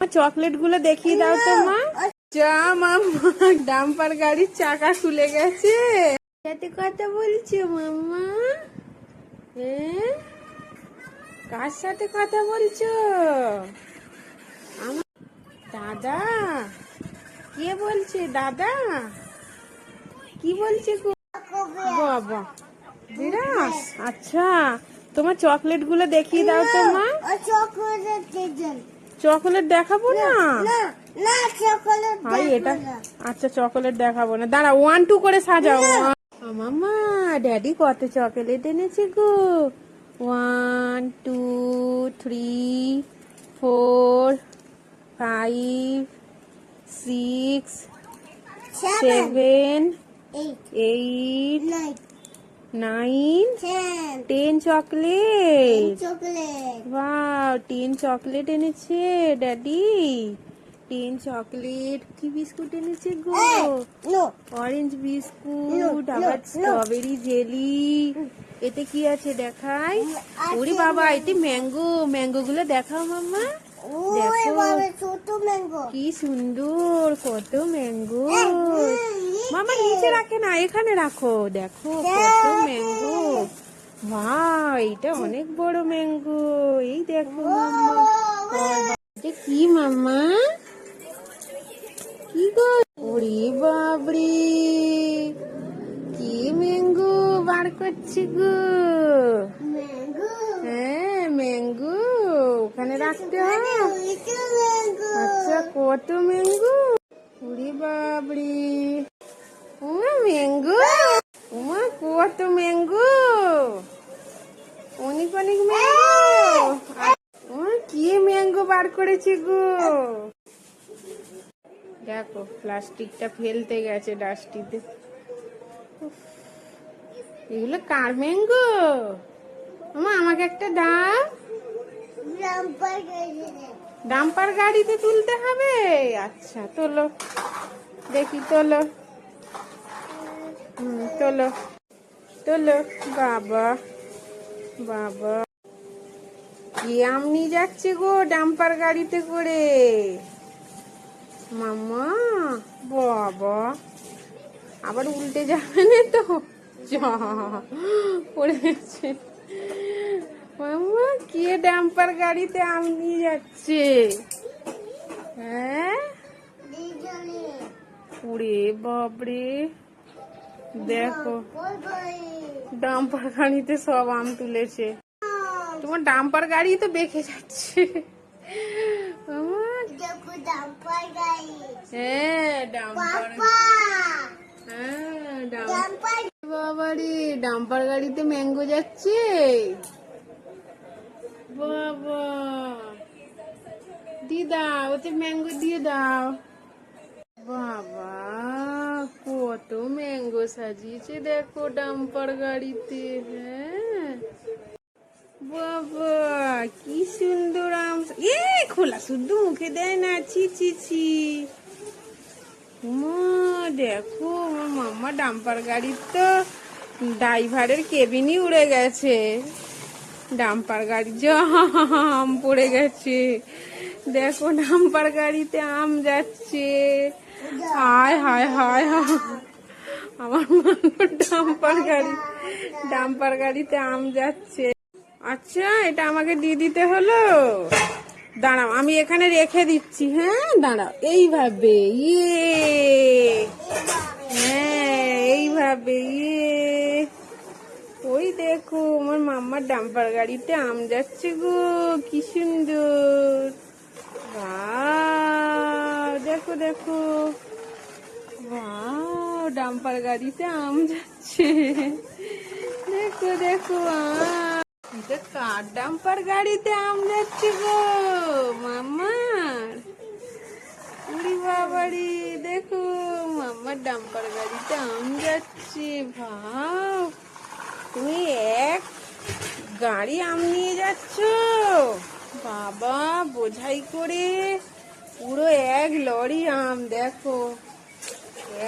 Chocolate গুলো দেখিয়ে দাও তো মা। যা মাম্মা, ডাম্পার গাড়ির চাকা খুলে গেছে। সাথে কথা বলছো মাম্মা? কার সাথে কথা বলছো? আমার দাদা? কে বলছে দাদা? কি বলছে গো? বাবা বিরাস। আচ্ছা, তোমার চকলেট গুলো দেখিয়ে দাও তো মা। চকলেট দেখাবো না? এটা আচ্ছা, চকলেট দেখাবো না, দাঁড়া 1 2 করে সাজাও। মাম্মা, ড্যাডি কত চকলেট এনেছে গো? 1 2 3 4 5 6 7 8 9 10 চকলেট। ওয়াও, 10 চকলেট এনেছে ড্যাডি। 10 চকলেট। কি বিস্কুট এনেছে গো? অরেঞ্জ বিস্কুট, আবার স্ট্রবেরি জেলি। এতে কি আছে দেখাই? ওরে বাবা, এতে ম্যাঙ্গো। ম্যাঙ্গো গুলো দেখাও মাম্মা। দেখো কি সুন্দর, কত ম্যাঙ্গো। মামা নিচে রাখে না, এখানে রাখো। দেখো কত ম্যাঙ্গো। ওয়াও, এটা অনেক বড় ম্যাঙ্গো। এই দেখো মাম্মা। এটা কি মাম্মা? কি গো? ওরে বাবরে, কি ম্যাঙ্গো বার করছে গো? হ্যাঁ, ম্যাঙ্গো ওখানে রাখতে হয়। আচ্ছা, কত ম্যাঙ্গো। ওরে বাবরে, ওমা ম্যাঙ্গো। ওমা কত ম্যাঙ্গো, অনেক অনেক ম্যাঙ্গো। ওমা কি ম্যাঙ্গো বার করেছে গো? দেখো প্লাস্টিকটা ফেলতে গেছে ডাস্টিতে। এগুলো কার ম্যাঙ্গো? মামা আমাকে একটা দাও। ডাম্পার গাড়িতে তুলতে হবে? আচ্ছা তোলো, দেখি তোলো। তোলো তোলো। বাবা বাবা, কি আম নিয়ে যাচ্ছে গো ডাম্পার গাড়িতে করে? মাম্মা বাবা, আবার উল্টে যাবে না তো? পড়ে গেছে। মাম্মা, কে ডাম্পার গাড়িতে আম নিয়ে যাচ্ছে? হ্যাঁ, ওরে বাবরে, দেখো ডাম্পার গাড়িতে সব আম তুলেছে। তোমার ডাম্পার গাড়ি তো বেঁকে যাচ্ছে। হ্যাঁ, বাবারে, ডাম্পার গাড়িতে ম্যাঙ্গো যাচ্ছে। বাবা, দিয়ে দাও, ওতে ম্যাঙ্গো দিয়ে দাও। বাবা, কত ম্যাঙ্গো সাজিয়েছে দেখো ডাম্পার গাড়িতে। হ্যাঁ বাবা, কি সুন্দর আম। খোলা শুদ্ধ মুখে দেয় না, ছি ছি ছি। দেখো আমার মাম্মা ডাম্পার গাড়ির তো ড্রাইভারের কেবিনই উড়ে গেছে। ডাম্পার গাড়ি জাম পড়ে গেছে। দেখো ডাম্পার গাড়িতে আম যাচ্ছে। হায় হায় হায় হায়, আমার ডাম্পার গাড়িতে আম যাচ্ছে। আচ্ছা, এটা আমাকে দিয়ে দিতে হলো। দাঁড়াও, আমি এখানে রেখে দিচ্ছি। হ্যাঁ দাঁড়াও, এইভাবে। হ্যাঁ এইভাবে। ওই দেখো আমার মাম্মার ডাম্পার গাড়িতে আম যাচ্ছে গো, কি সুন্দর। দেখো দেখো, ডাম্পার গাড়িতে আম যাচ্ছে। দেখো দেখো, এটা কার ডাম্পার গাড়িতে আম যাচ্ছে গো মাম্মার? উড়ি বাবারি, দেখো মাম্মার ডাম্পার গাড়িতে আম যাচ্ছে। ভাব, তুমি এক গাড়ি আম নিয়ে যাচ্ছ বাবা, বোঝাই করে পুরো এক লরি আম। দেখো,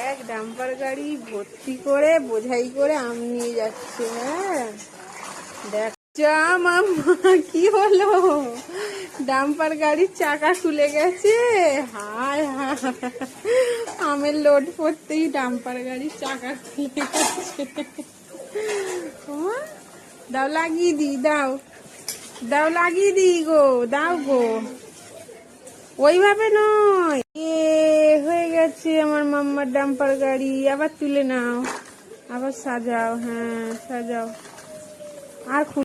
এক ডাম্পার গাড়ি ভর্তি করে বোঝাই করে আম নিয়ে যাচ্ছে। হ্যাঁ দেখ। যা মাম্মা, কি হলো? ডাম্পার গাড়ির চাকা খুলে গেছে। হায় হায়, আমের লোড পড়তেই ডাম্পার গাড়ির চাকা খুলে গেছে। দাও লাগিয়ে দি, দাও দাও লাগিয়ে দি গো, দাও গো, ওইভাবে নয়। হয়ে গেছে আমার মাম্মার ডাম্পার গাড়ি। আবার তুলে নাও, আবার সাজাও, হ্যাঁ সাজাও। আর